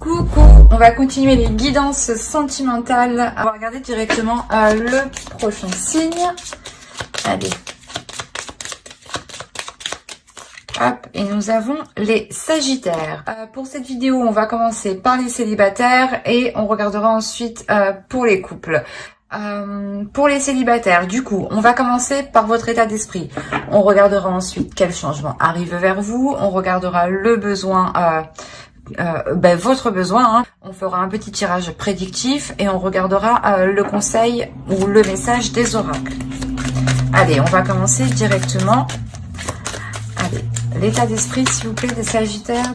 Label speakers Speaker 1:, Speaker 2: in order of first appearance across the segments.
Speaker 1: Coucou, on va continuer les guidances sentimentales. On va regarder directement le prochain signe. Allez. Hop, et nous avons les Sagittaires. Pour cette vidéo, on va commencer par les célibataires et on regardera ensuite pour les couples. Pour les célibataires, du coup, on va commencer par votre état d'esprit. On regardera ensuite quel changement arrive vers vous. On regardera le besoin, votre besoin. On fera un petit tirage prédictif et on regardera le conseil ou le message des oracles. Allez, on va commencer directement. Allez, l'état d'esprit, s'il vous plaît, des Sagittaires.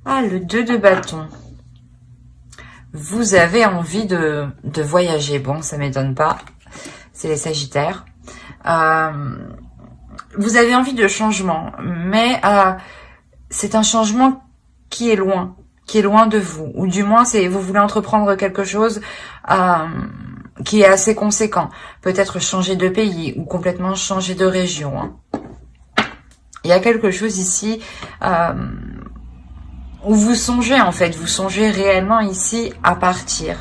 Speaker 1: Ah, le 2 de bâton. Vous avez envie de voyager. Bon, ça m'étonne pas. C'est les Sagittaires. Vous avez envie de changement, mais c'est un changement qui est loin de vous. Ou du moins, vous voulez entreprendre quelque chose qui est assez conséquent. Peut-être changer de pays ou complètement changer de région. Il y a quelque chose ici où vous songez en fait, vous songez réellement ici à partir.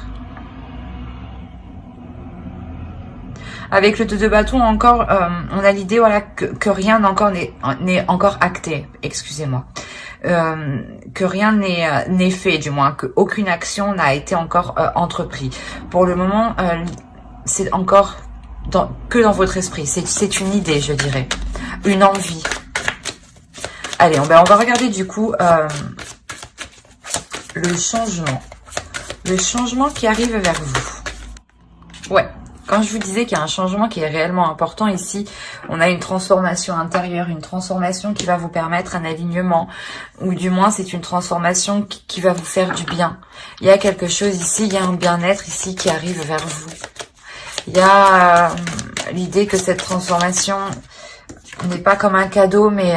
Speaker 1: Avec le 2 de bâton encore, on a l'idée voilà que rien n'est encore acté, excusez-moi. Que rien n'est fait, du moins, qu'aucune action n'a été encore entreprise. Pour le moment, c'est encore que dans votre esprit, c'est une idée, je dirais, une envie. Allez, on va regarder du coup le changement qui arrive vers vous. Ouais, quand je vous disais qu'il y a un changement qui est réellement important ici, on a une transformation intérieure, une transformation qui va vous permettre un alignement, ou du moins c'est une transformation qui va vous faire du bien. Il y a quelque chose ici, il y a un bien-être ici qui arrive vers vous. Il y a l'idée que cette transformation n'est pas comme un cadeau, mais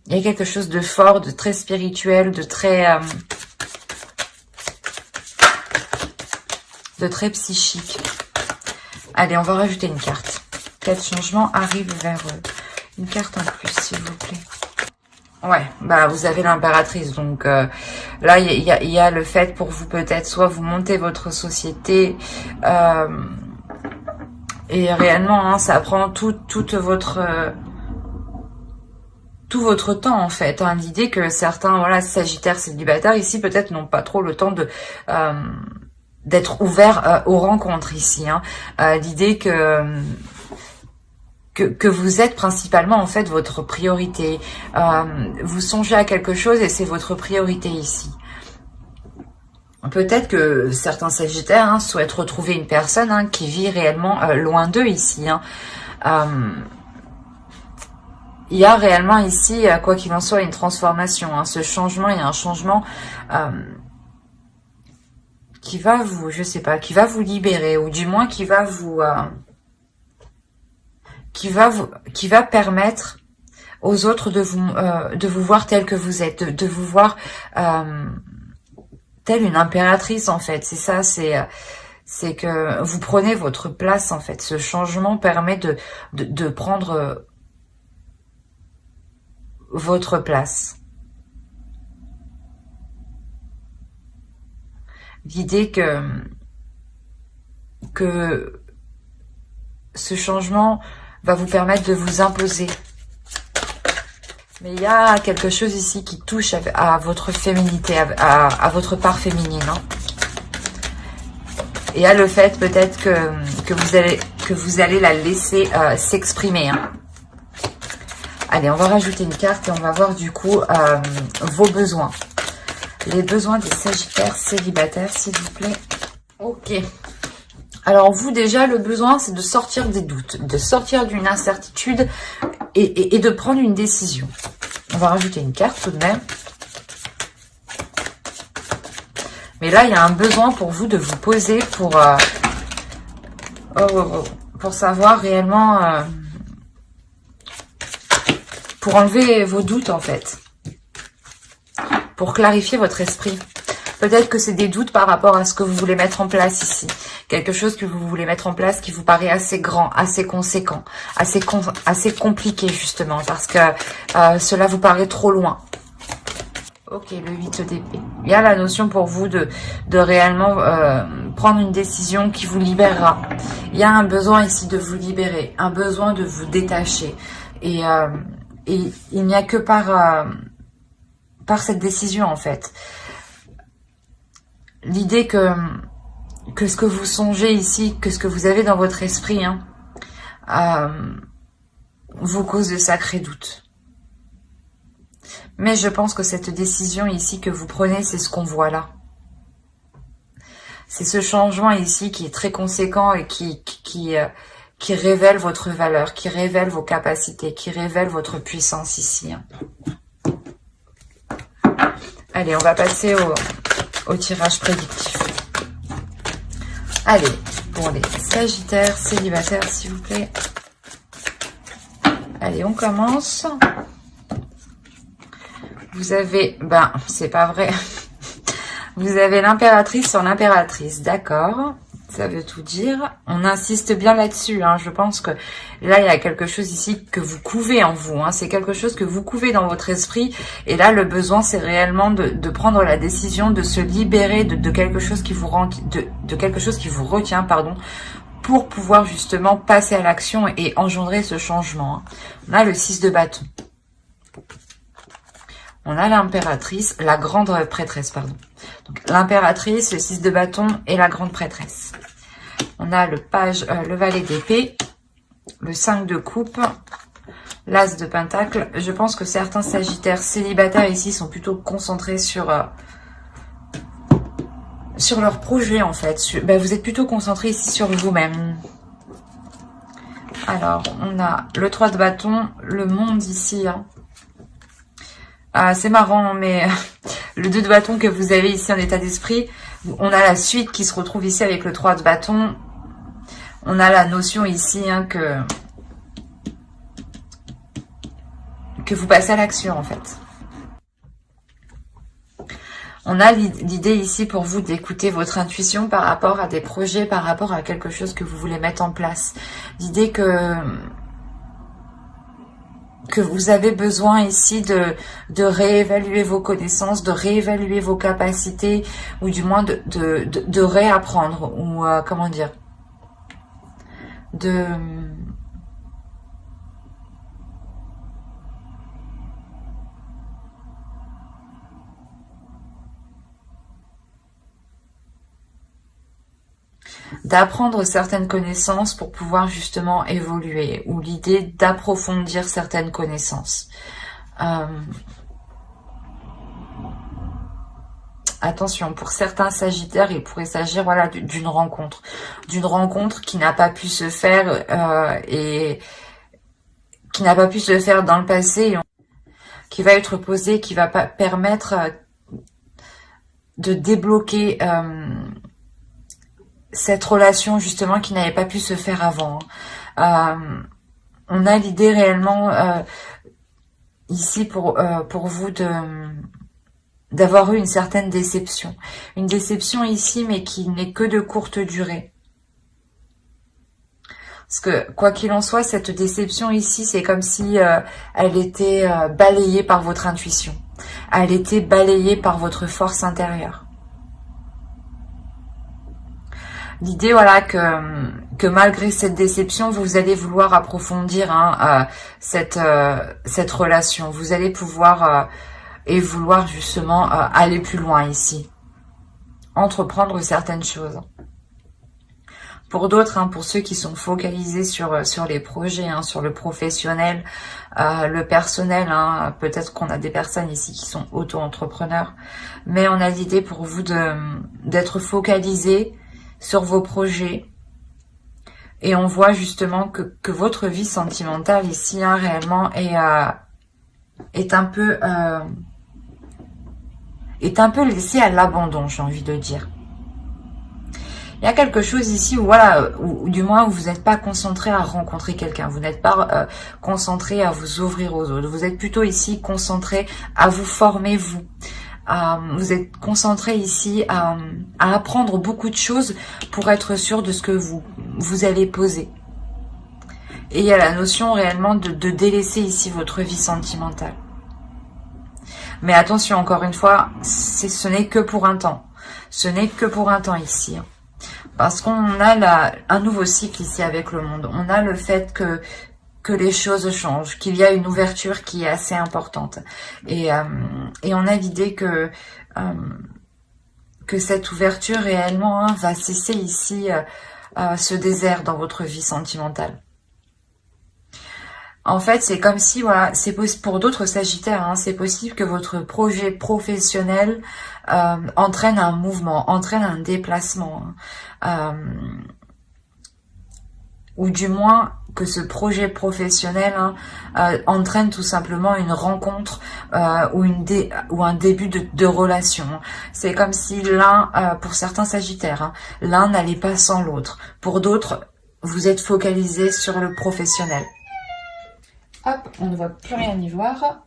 Speaker 1: il y a quelque chose de fort, de très spirituel, de très psychique. Allez, on va rajouter une carte. Quel changement arrive vers eux? Une carte en plus, s'il vous plaît. Ouais, bah vous avez l'impératrice. Donc là, il y a le fait pour vous peut-être, soit vous montez votre société et réellement, ça prend tout votre temps en fait. L'idée que certains Sagittaires célibataires ici peut-être n'ont pas trop le temps d'être ouverts aux rencontres ici. L'idée que vous êtes principalement en fait votre priorité. Vous songez à quelque chose et c'est votre priorité ici. Peut-être que certains Sagittaires souhaitent retrouver une personne qui vit réellement loin d'eux ici. Il y a réellement ici, quoi qu'il en soit, une transformation. Ce changement, il y a un changement qui va vous, je sais pas, qui va vous libérer, ou du moins qui va vous, qui va permettre aux autres de vous voir tel que vous êtes, de vous voir telle une impératrice en fait. C'est ça, c'est que vous prenez votre place en fait. Ce changement permet de prendre votre place. L'idée que ce changement va vous permettre de vous imposer. Mais il y a quelque chose ici qui touche à votre féminité, à votre part féminine. Et à le fait peut-être que vous allez la laisser s'exprimer. Allez, on va rajouter une carte et on va voir du coup vos besoins. Les besoins des Sagittaires célibataires, s'il vous plaît. Ok. Alors vous, déjà, le besoin, c'est de sortir des doutes, de sortir d'une incertitude et de prendre une décision. On va rajouter une carte tout de même. Mais là, il y a un besoin pour vous de vous poser pour savoir réellement... pour enlever vos doutes, en fait. Pour clarifier votre esprit. Peut-être que c'est des doutes par rapport à ce que vous voulez mettre en place ici. Quelque chose que vous voulez mettre en place qui vous paraît assez grand, assez conséquent, assez compliqué justement, parce que cela vous paraît trop loin. Ok, le 8 d'épée. Il y a la notion pour vous de réellement prendre une décision qui vous libérera. Il y a un besoin ici de vous libérer, un besoin de vous détacher. Et il n'y a que par cette décision, en fait. L'idée que ce que vous songez ici, que ce que vous avez dans votre esprit, vous cause de sacrés doutes. Mais je pense que cette décision ici que vous prenez, c'est ce qu'on voit là. C'est ce changement ici qui est très conséquent et qui révèle votre valeur, qui révèle vos capacités, qui révèle votre puissance ici. Allez, on va passer au tirage prédictif. Allez, pour les Sagittaires célibataires, s'il vous plaît. Allez, on commence. Vous avez, c'est pas vrai. Vous avez l'impératrice sur l'impératrice, d'accord. Ça veut tout dire. On insiste bien là-dessus. Je pense que là, il y a quelque chose ici que vous couvez en vous. C'est quelque chose que vous couvez dans votre esprit. Et là, le besoin, c'est réellement de prendre la décision de se libérer de quelque chose qui vous rend, de quelque chose qui vous retient, pardon, pour pouvoir justement passer à l'action et engendrer ce changement. On a le 6 de bâton. On a l'impératrice, la grande prêtresse, pardon. Donc l'impératrice, le 6 de bâton et la grande prêtresse. On a le page, le valet d'épée, le 5 de coupe, l'as de pentacle. Je pense que certains sagittaires célibataires ici sont plutôt concentrés sur leur projet en fait. Vous êtes plutôt concentrés ici sur vous-même. Alors, on a le 3 de bâton, le monde ici. C'est marrant, mais le 2 de bâton que vous avez ici en état d'esprit, on a la suite qui se retrouve ici avec le 3 de bâton. On a la notion ici que vous passez à l'action en fait. On a l'idée ici pour vous d'écouter votre intuition par rapport à des projets, par rapport à quelque chose que vous voulez mettre en place. L'idée que vous avez besoin ici de réévaluer vos connaissances, de réévaluer vos capacités, ou du moins de réapprendre, ou comment dire, d'apprendre certaines connaissances pour pouvoir justement évoluer, ou l'idée d'approfondir certaines connaissances. Attention, pour certains sagittaires, il pourrait s'agir d'une rencontre qui n'a pas pu se faire et qui n'a pas pu se faire dans le passé, qui va être posée, qui va permettre de débloquer cette relation justement qui n'avait pas pu se faire avant. On a l'idée réellement ici pour vous d'avoir eu une certaine déception. Une déception ici, mais qui n'est que de courte durée. Parce que, quoi qu'il en soit, cette déception ici, c'est comme si elle était balayée par votre intuition. Elle était balayée par votre force intérieure. L'idée, voilà, que malgré cette déception, vous allez vouloir approfondir cette relation. Vous allez pouvoir et vouloir justement aller plus loin ici. Entreprendre certaines choses. Pour d'autres, pour ceux qui sont focalisés sur les projets, sur le professionnel, le personnel, peut-être qu'on a des personnes ici qui sont auto-entrepreneurs, mais on a l'idée pour vous d'être focalisés sur vos projets, et on voit justement que votre vie sentimentale ici réellement est un peu laissée à l'abandon, j'ai envie de dire. Il y a quelque chose ici où ou du moins où vous n'êtes pas concentré à rencontrer quelqu'un, vous n'êtes pas concentré à vous ouvrir aux autres, vous êtes plutôt ici concentré à vous former vous. Vous êtes concentré ici à apprendre beaucoup de choses pour être sûr de ce que vous allez poser. Et il y a la notion réellement de délaisser ici votre vie sentimentale. Mais attention, encore une fois, ce n'est que pour un temps. Ce n'est que pour un temps ici. Parce qu'on a un nouveau cycle ici avec le monde. On a le fait que les choses changent, qu'il y a une ouverture qui est assez importante. Et on a l'idée que cette ouverture réellement va cesser ici ce désert dans votre vie sentimentale. En fait, c'est comme si, voilà, c'est pour d'autres Sagittaires, c'est possible que votre projet professionnel entraîne un mouvement, entraîne un déplacement, ou du moins que ce projet professionnel entraîne tout simplement une rencontre ou un début de relation. C'est comme si l'un, pour certains Sagittaires, l'un n'allait pas sans l'autre. Pour d'autres, vous êtes focalisé sur le professionnel. Hop, on ne va plus rien y voir.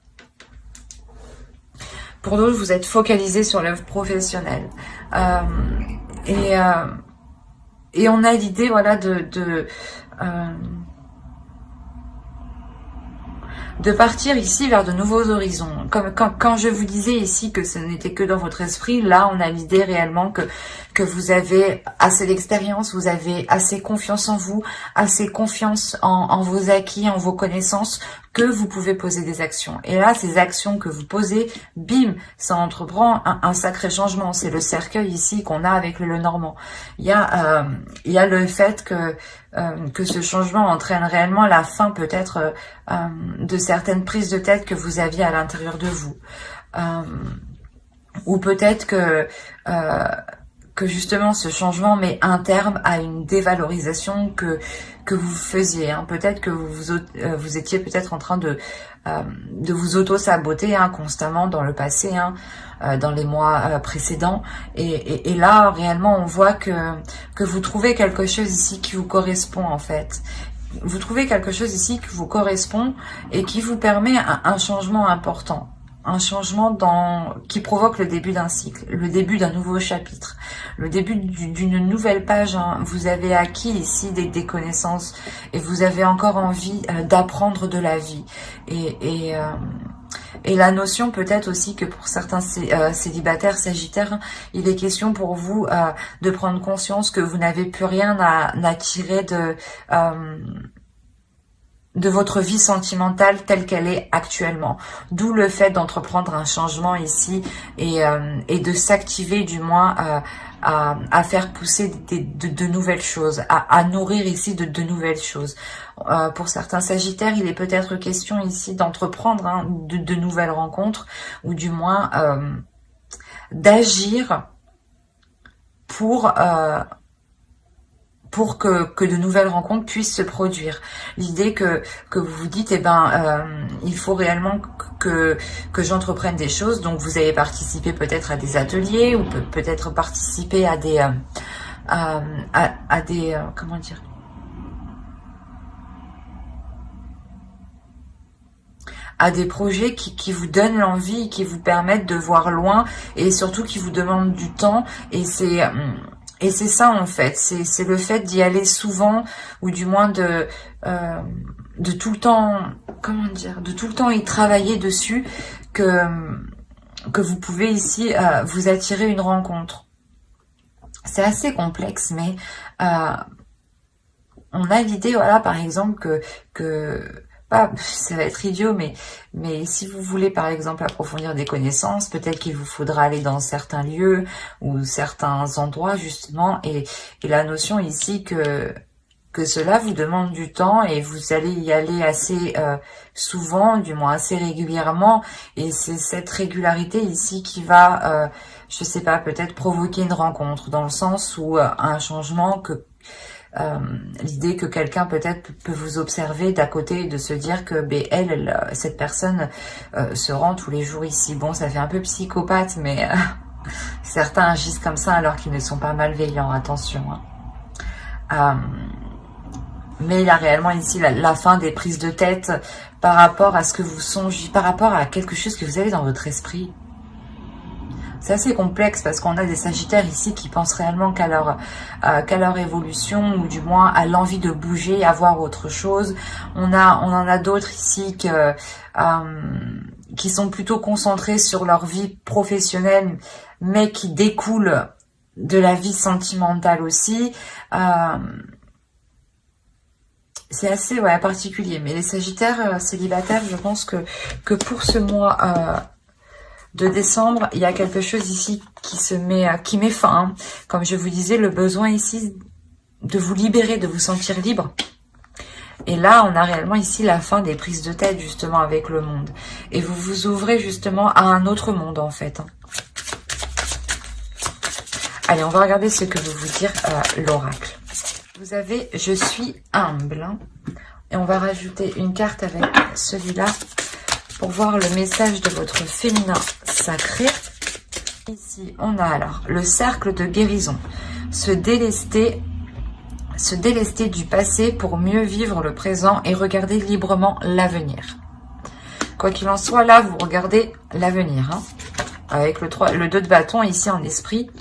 Speaker 1: Pour d'autres, vous êtes focalisé sur le professionnel. Et on a l'idée, voilà, de partir ici vers de nouveaux horizons. Comme quand je vous disais ici que ce n'était que dans votre esprit, là, on a l'idée réellement que vous avez assez d'expérience, vous avez assez confiance en vous, assez confiance en vos acquis, en vos connaissances, que vous pouvez poser des actions. Et là, ces actions que vous posez, bim, ça entreprend un sacré changement. C'est le cercueil ici qu'on a avec le Normand. Il y a le fait que ce changement entraîne réellement la fin peut-être de certaines prises de tête que vous aviez à l'intérieur de vous. Ou peut-être que justement ce changement met un terme à une dévalorisation que vous faisiez. Peut-être que vous étiez peut-être en train de vous auto-saboter constamment dans le passé, dans les mois précédents. Et là, réellement, on voit que vous trouvez quelque chose ici qui vous correspond en fait. Vous trouvez quelque chose ici qui vous correspond et qui vous permet un changement important. Un changement qui provoque le début d'un cycle, le début d'un nouveau chapitre, le début d'une nouvelle page. Vous avez acquis ici des connaissances et vous avez encore envie d'apprendre de la vie. Et la notion peut-être aussi que pour certains célibataires, sagittaires, il est question pour vous de prendre conscience que vous n'avez plus rien à tirer de votre vie sentimentale telle qu'elle est actuellement. D'où le fait d'entreprendre un changement ici et de s'activer du moins à faire pousser de nouvelles choses, à nourrir ici de nouvelles choses. Pour certains Sagittaires, il est peut-être question ici d'entreprendre de nouvelles rencontres ou du moins d'agir pour que de nouvelles rencontres puissent se produire. L'idée que vous vous dites, il faut réellement que j'entreprenne des choses. Donc vous avez participé peut-être à des ateliers ou peut-être participer à des comment dire, à des projets qui vous donnent l'envie, qui vous permettent de voir loin et surtout qui vous demandent du temps. Et c'est ça en fait, c'est le fait d'y aller souvent ou du moins de tout le temps, comment dire, de tout le temps y travailler dessus que vous pouvez ici vous attirer une rencontre. C'est assez complexe, mais on a l'idée, voilà, par exemple ça va être idiot, mais si vous voulez par exemple approfondir des connaissances, peut-être qu'il vous faudra aller dans certains lieux ou certains endroits justement, et la notion ici que cela vous demande du temps et vous allez y aller assez souvent, du moins assez régulièrement, et c'est cette régularité ici qui va, je sais pas, peut-être provoquer une rencontre, dans le sens où un changement l'idée que quelqu'un peut-être peut vous observer d'à côté et de se dire que cette personne se rend tous les jours ici. Bon, ça fait un peu psychopathe, mais certains agissent comme ça alors qu'ils ne sont pas malveillants, attention. Mais il y a réellement ici la fin des prises de tête par rapport à ce que vous songez, par rapport à quelque chose que vous avez dans votre esprit. C'est assez complexe parce qu'on a des Sagittaires ici qui pensent réellement qu'à leur évolution, ou du moins à l'envie de bouger, à voir autre chose. On en a d'autres ici qui sont plutôt concentrés sur leur vie professionnelle, mais qui découlent de la vie sentimentale aussi. C'est assez particulier. Mais les Sagittaires célibataires, je pense que pour ce mois de décembre, il y a quelque chose ici qui met fin. Hein. Comme je vous disais, le besoin ici de vous libérer, de vous sentir libre. Et là, on a réellement ici la fin des prises de tête, justement, avec le monde. Et vous vous ouvrez, justement, à un autre monde, en fait. Hein. Allez, on va regarder ce que veut vous dire l'oracle. Vous avez « Je suis humble hein. ». Et on va rajouter une carte avec celui-là pour voir le message de votre féminin sacré. Ici, on a alors le cercle de guérison. Se délester du passé pour mieux vivre le présent et regarder librement l'avenir. Quoi qu'il en soit, là, vous regardez l'avenir. Hein, avec le 2 de bâton ici en esprit.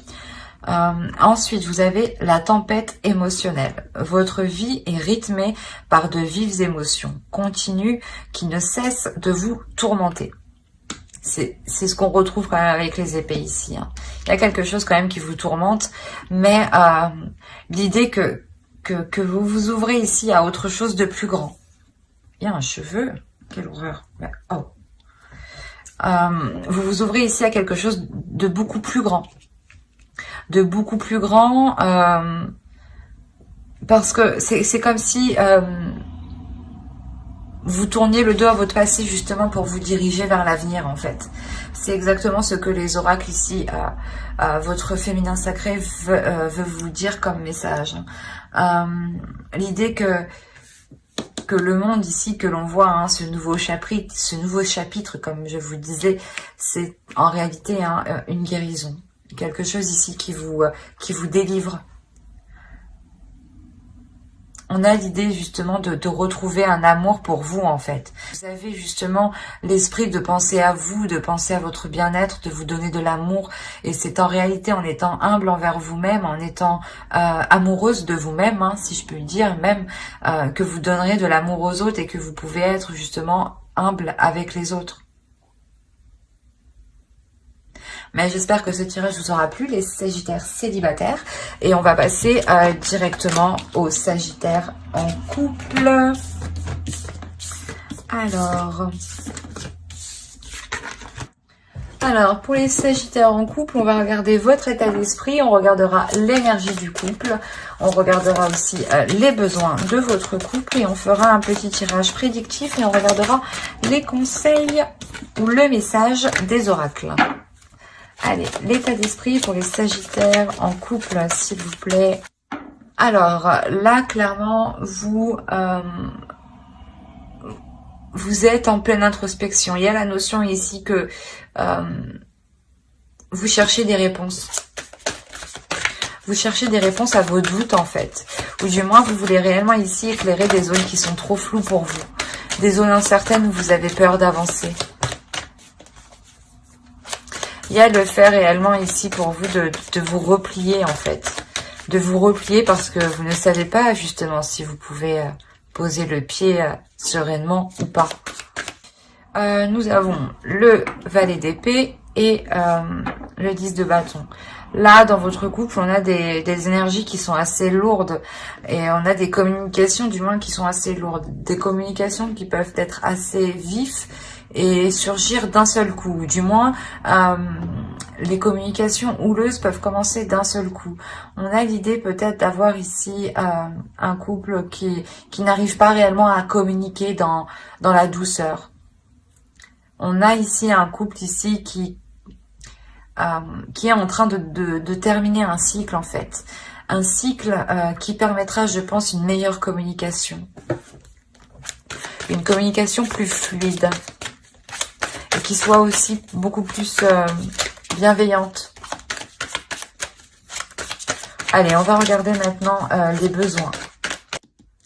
Speaker 1: Ensuite, vous avez la tempête émotionnelle. Votre vie est rythmée par de vives émotions continues qui ne cessent de vous tourmenter. C'est ce qu'on retrouve quand même avec les épées ici. Hein. Il y a quelque chose quand même qui vous tourmente, mais l'idée que vous vous ouvrez ici à autre chose de plus grand. Il y a un cheveu, quelle horreur. Oh. Vous vous ouvrez ici à quelque chose de beaucoup plus grand. De beaucoup plus grand, parce que c'est comme si vous tourniez le dos à votre passé justement pour vous diriger vers l'avenir en fait. C'est exactement ce que les oracles ici, votre féminin sacré veut vous dire comme message. L'idée que le monde ici que l'on voit, hein, ce nouveau chapitre, comme je vous disais, c'est en réalité une guérison. Quelque chose ici qui vous délivre. On a l'idée justement de retrouver un amour pour vous en fait. Vous avez justement l'esprit de penser à vous, de penser à votre bien-être, de vous donner de l'amour. Et c'est en réalité en étant humble envers vous-même, en étant amoureuse de vous-même, hein, si je peux le dire, même que vous donnerez de l'amour aux autres et que vous pouvez être justement humble avec les autres. Mais j'espère que ce tirage vous aura plu, les Sagittaires célibataires. Et on va passer directement aux Sagittaires en couple. Alors, pour les Sagittaires en couple, on va regarder votre état d'esprit. On regardera l'énergie du couple. On regardera aussi les besoins de votre couple. Et on fera un petit tirage prédictif. Et on regardera les conseils ou le message des oracles. Allez, l'état d'esprit pour les Sagittaires en couple, s'il vous plaît. Alors, là, clairement, vous êtes en pleine introspection. Il y a la notion ici que vous cherchez des réponses. Vous cherchez des réponses à vos doutes, en fait. Ou du moins, vous voulez réellement ici éclairer des zones qui sont trop floues pour vous. Des zones incertaines où vous avez peur d'avancer. Il y a le fait réellement ici pour vous de vous replier en fait. De vous replier parce que vous ne savez pas justement si vous pouvez poser le pied sereinement ou pas. Nous avons le valet d'épée et le 10 de bâton. Là, dans votre couple, on a des énergies qui sont assez lourdes et on a des communications du moins qui sont assez lourdes. Des communications qui peuvent être assez vives et surgir d'un seul coup. Du moins, les communications houleuses peuvent commencer d'un seul coup. On a l'idée peut-être d'avoir ici un couple qui n'arrive pas réellement à communiquer dans la douceur. On a ici un couple ici qui est en train de terminer un cycle en fait. Un cycle qui permettra, je pense, une meilleure communication. Une communication plus fluide. Et qui soit aussi beaucoup plus bienveillante. Allez, on va regarder maintenant les besoins.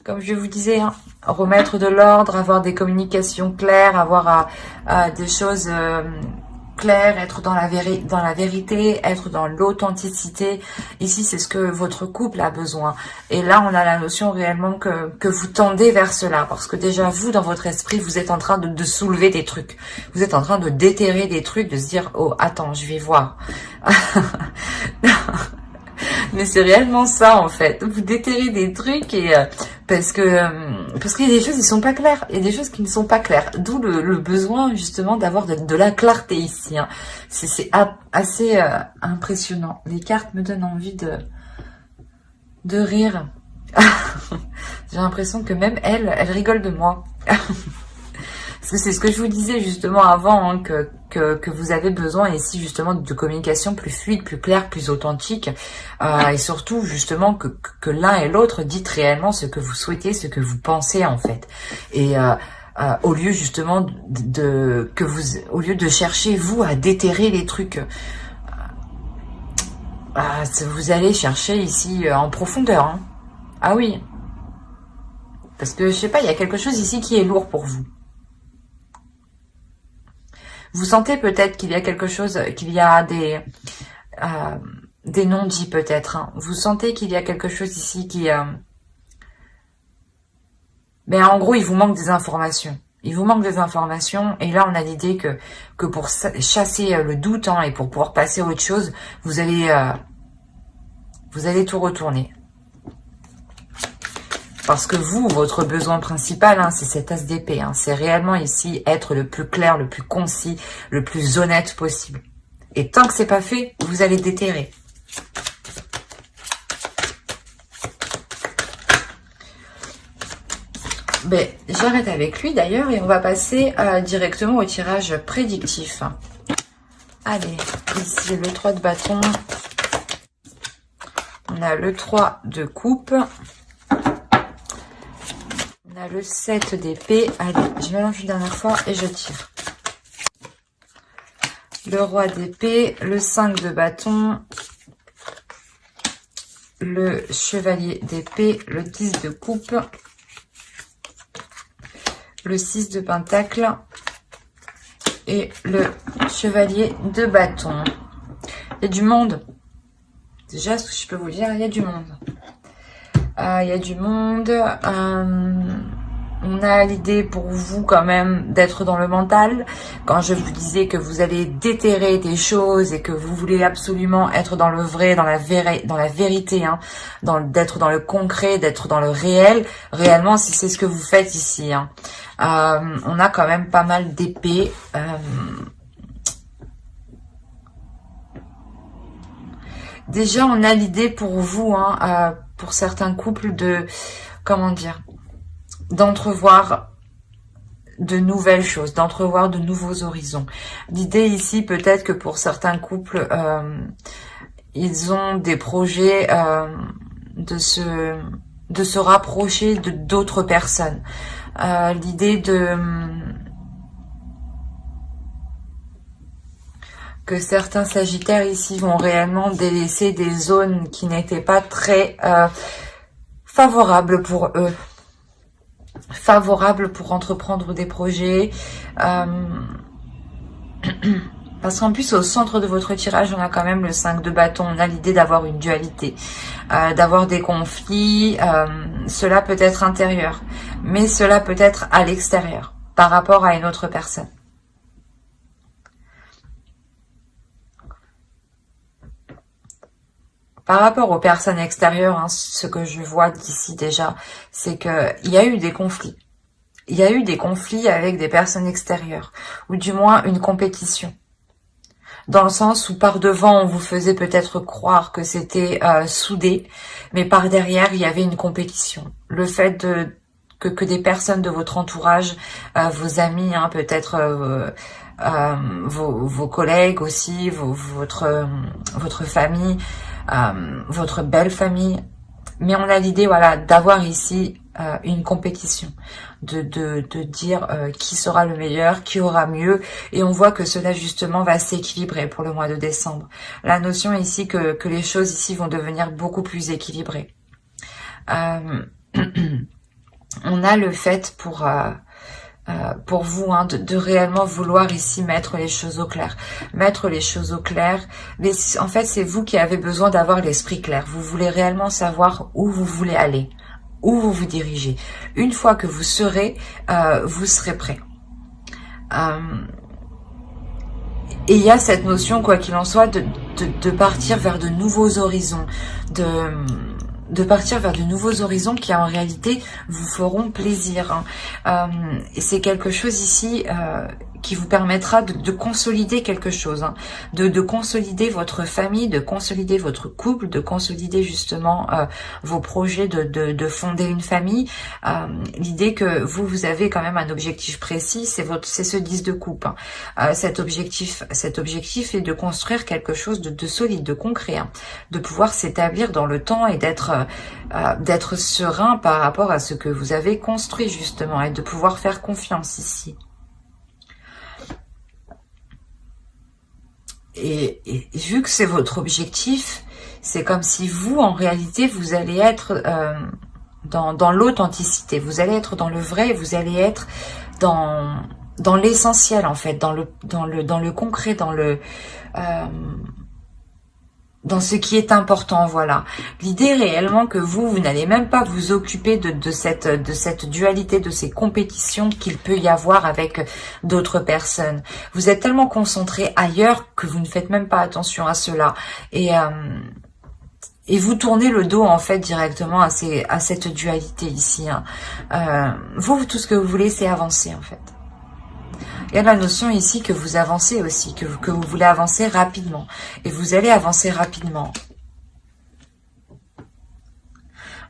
Speaker 1: Comme je vous disais, hein, remettre de l'ordre, avoir des communications claires, avoir des choses clair, être dans la vérité, être dans l'authenticité. Ici, c'est ce que votre couple a besoin. Et là, on a la notion réellement que vous tendez vers cela. Parce que déjà, vous, dans votre esprit, vous êtes en train de soulever des trucs. Vous êtes en train de déterrer des trucs, de se dire, oh, attends, je vais voir. Mais c'est réellement ça, en fait. Vous déterrez des trucs et parce qu'il y a des choses qui sont pas claires. Il y a des choses qui ne sont pas claires. D'où le besoin, justement, d'avoir de la clarté ici. Hein. C'est assez impressionnant. Les cartes me donnent envie de rire. J'ai l'impression que même elle rigole de moi. Parce que c'est ce que je vous disais justement avant, hein, que vous avez besoin ici justement de communication plus fluide, plus claire, plus authentique. Et surtout justement que l'un et l'autre dites réellement ce que vous souhaitez, ce que vous pensez en fait. Et au lieu justement au lieu de chercher vous à déterrer les trucs, vous allez chercher ici en profondeur. Hein. Ah oui. Parce que je sais pas, il y a quelque chose ici qui est lourd pour vous. Vous sentez peut-être qu'il y a quelque chose, qu'il y a des non-dits peut-être. Hein. Vous sentez qu'il y a quelque chose ici qui... Mais en gros, il vous manque des informations. Il vous manque des informations. Et là, on a l'idée que pour chasser le doute hein, et pour pouvoir passer à autre chose, vous allez tout retourner. Parce que vous, votre besoin principal, hein, c'est cet as d'épée. Hein. C'est réellement ici être le plus clair, le plus concis, le plus honnête possible. Et tant que c'est pas fait, vous allez déterrer. Ben, j'arrête avec lui d'ailleurs et on va passer directement au tirage prédictif. Allez, ici le 3 de bâton. On a le 3 de coupe. On a le 7 d'épée. Allez, je mélange une dernière fois et je tire. Le roi d'épée, le 5 de bâton, le chevalier d'épée, le 10 de coupe, le 6 de pentacle et le chevalier de bâton. Il y a du monde. Déjà, ce que je peux vous dire, il y a du monde. Il y a du monde. On a l'idée pour vous quand même d'être dans le mental. Quand je vous disais que vous allez déterrer des choses et que vous voulez absolument être dans le vrai, dans la vérité, hein, d'être dans le concret, d'être dans le réel. Réellement, si c'est ce que vous faites ici. Hein. On a quand même pas mal d'épées. Déjà, on a l'idée pour vous, hein, pour certains couples de, comment dire, d'entrevoir de nouvelles choses, d'entrevoir de nouveaux horizons. L'idée ici, peut-être que pour certains couples, ils ont des projets de se rapprocher de d'autres personnes. L'idée que certains sagittaires ici vont réellement délaisser des zones qui n'étaient pas très favorables pour eux. Favorables pour entreprendre des projets. Parce qu'en plus, au centre de votre tirage, on a quand même le 5 de bâton. On a l'idée d'avoir une dualité, d'avoir des conflits. Cela peut être intérieur, mais cela peut être à l'extérieur, par rapport à une autre personne. Par rapport aux personnes extérieures, hein, ce que je vois d'ici déjà, c'est qu'il y a eu des conflits. Il y a eu des conflits avec des personnes extérieures, ou du moins une compétition. Dans le sens où par devant, on vous faisait peut-être croire que c'était soudé, mais par derrière, il y avait une compétition. Le fait que des personnes de votre entourage, vos amis, hein, peut-être vos collègues aussi, votre famille, votre belle famille, mais on a l'idée, voilà, d'avoir ici une compétition, de dire qui sera le meilleur, qui aura mieux, et on voit que cela justement va s'équilibrer pour le mois de décembre. La notion ici que les choses ici vont devenir beaucoup plus équilibrées. On a le fait pour pour vous, hein, de réellement vouloir ici mettre les choses au clair. Mettre les choses au clair. Mais en fait, c'est vous qui avez besoin d'avoir l'esprit clair. Vous voulez réellement savoir où vous voulez aller, où vous vous dirigez. Une fois que vous serez prêt. Et il y a cette notion, quoi qu'il en soit, de partir vers de nouveaux horizons, de partir vers de nouveaux horizons qui en réalité vous feront plaisir. Hein. Et c'est quelque chose ici qui vous permettra de consolider quelque chose, hein, de consolider votre famille, de consolider votre couple, de consolider justement vos projets de fonder une famille. L'idée que vous avez quand même un objectif précis, c'est ce 10 de coupe. Hein. Cet objectif est de construire quelque chose de solide, de concret, hein, de pouvoir s'établir dans le temps et d'être serein par rapport à ce que vous avez construit justement et de pouvoir faire confiance ici. Et vu que c'est votre objectif, c'est comme si vous, en réalité, vous allez être dans l'authenticité, vous allez être dans le vrai, vous allez être dans l'essentiel en fait, dans le concret, dans ce qui est important, voilà. L'idée réellement que vous n'allez même pas vous occuper de cette dualité, de ces compétitions qu'il peut y avoir avec d'autres personnes. Vous êtes tellement concentré ailleurs que vous ne faites même pas attention à cela. Et vous tournez le dos en fait directement à cette dualité ici. Hein. Vous, tout ce que vous voulez, c'est avancer en fait. Il y a la notion ici que vous avancez aussi, que vous voulez avancer rapidement. Et vous allez avancer rapidement.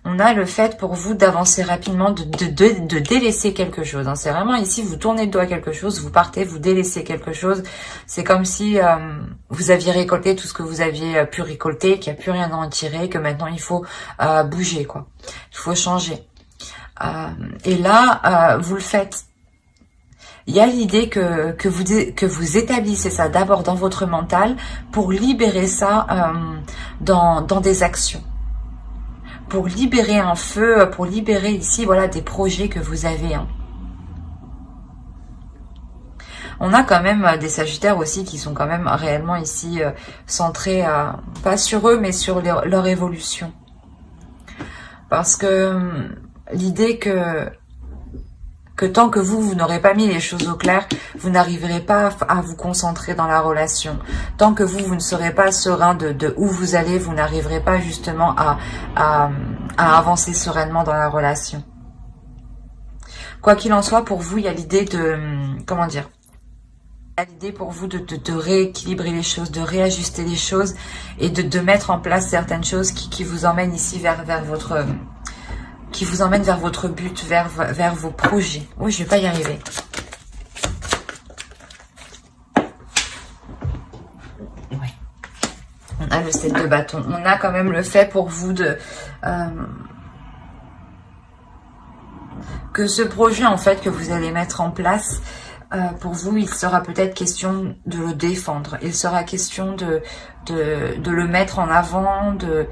Speaker 1: On a le fait pour vous d'avancer rapidement, de délaisser quelque chose. Hein. C'est vraiment ici, vous tournez le dos à quelque chose, vous partez, vous délaissez quelque chose. C'est comme si vous aviez récolté tout ce que vous aviez pu récolter, qu'il n'y a plus rien à en tirer, que maintenant il faut bouger, quoi. Il faut changer. Et là, vous le faites. Il y a l'idée que vous établissez ça d'abord dans votre mental pour libérer ça dans des actions. Pour libérer un feu, pour libérer ici, voilà, des projets que vous avez. Hein. On a quand même des sagittaires aussi qui sont quand même réellement ici centrés, pas sur eux, mais sur leur évolution. Parce que l'idée que tant que vous n'aurez pas mis les choses au clair, vous n'arriverez pas à vous concentrer dans la relation. Tant que vous ne serez pas serein de où vous allez, vous n'arriverez pas justement à avancer sereinement dans la relation. Quoi qu'il en soit, pour vous, il y a l'idée de... Comment dire ? Il y a l'idée pour vous de rééquilibrer les choses, de réajuster les choses et de mettre en place certaines choses qui vous emmènent ici vers votre... qui vous emmène vers votre but, vers vos projets. Oui, je vais pas y arriver. Oui. On a le 7 de bâton. On a quand même le fait pour vous de... que ce projet, en fait, que vous allez mettre en place, pour vous, il sera peut-être question de le défendre. Il sera question de le mettre en avant, de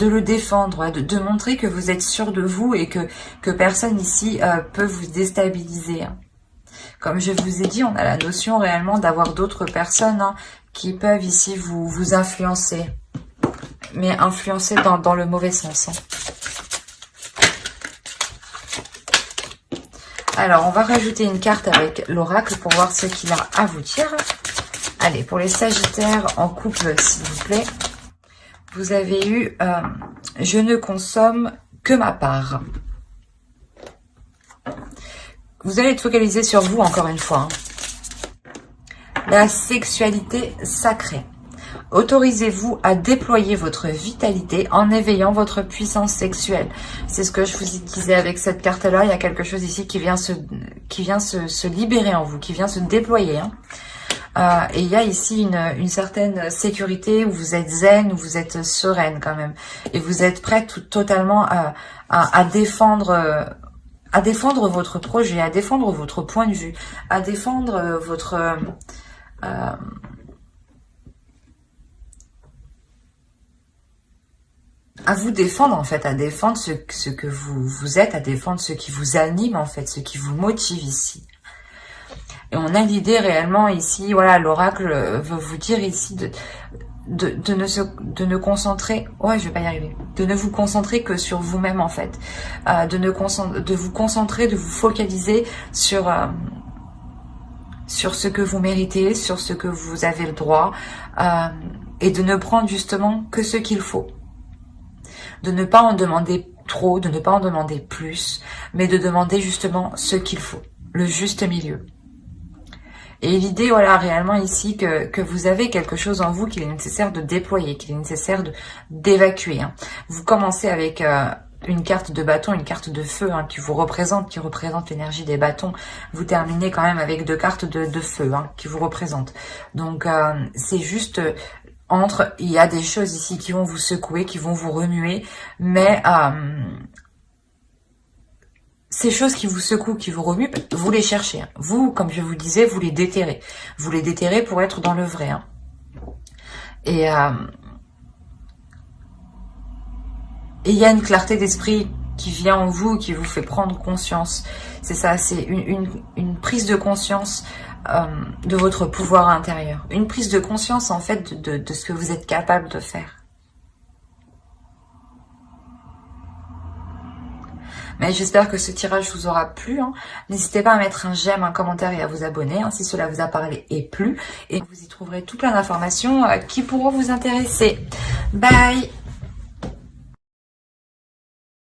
Speaker 1: le défendre, de montrer que vous êtes sûr de vous et que personne ici peut vous déstabiliser. Comme je vous ai dit, on a la notion réellement d'avoir d'autres personnes qui peuvent ici vous influencer. Mais influencer dans le mauvais sens. Hein. Alors, on va rajouter une carte avec l'oracle pour voir ce qu'il a à vous dire. Allez, pour les sagittaires en couple, s'il vous plaît. Vous avez eu « Je ne consomme que ma part ». Vous allez être focalisé sur vous, encore une fois. Hein. La sexualité sacrée. Autorisez-vous à déployer votre vitalité en éveillant votre puissance sexuelle. C'est ce que je vous disais avec cette carte-là. Il y a quelque chose ici qui vient se libérer en vous, qui vient se déployer. Hein. Et il y a ici une certaine sécurité où vous êtes zen, où vous êtes sereine quand même. Et vous êtes prête totalement à défendre votre projet, à défendre votre point de vue, à défendre votre... à vous défendre en fait, à défendre ce que vous êtes, à défendre ce qui vous anime en fait, ce qui vous motive ici. Et on a l'idée réellement ici, voilà, l'oracle veut vous dire ici de ne concentrer, ouais, je vais pas y arriver, de ne vous concentrer que sur vous-même en fait, de vous concentrer, de vous focaliser sur ce que vous méritez, sur ce que vous avez le droit, et de ne prendre justement que ce qu'il faut. De ne pas en demander trop, de ne pas en demander plus, mais de demander justement ce qu'il faut, le juste milieu. Et l'idée, voilà, réellement ici, que vous avez quelque chose en vous qu'il est nécessaire de déployer, qu'il est nécessaire d'évacuer. Hein. Vous commencez avec une carte de bâton, une carte de feu qui vous représente, qui représente l'énergie des bâtons. Vous terminez quand même avec 2 cartes de feu qui vous représentent. Donc, c'est juste... il y a des choses ici qui vont vous secouer, qui vont vous remuer, mais ces choses qui vous secouent, qui vous remuent, vous les cherchez. Vous, comme je vous disais, vous les déterrez. Vous les déterrez pour être dans le vrai. Et il y a une clarté d'esprit qui vient en vous, qui vous fait prendre conscience. C'est ça, c'est une prise de conscience de votre pouvoir intérieur. Une prise de conscience, en fait, de ce que vous êtes capable de faire. Mais j'espère que ce tirage vous aura plu. N'hésitez pas à mettre un j'aime, un commentaire et à vous abonner si cela vous a parlé et plu. Et vous y trouverez tout plein d'informations qui pourront vous intéresser. Bye!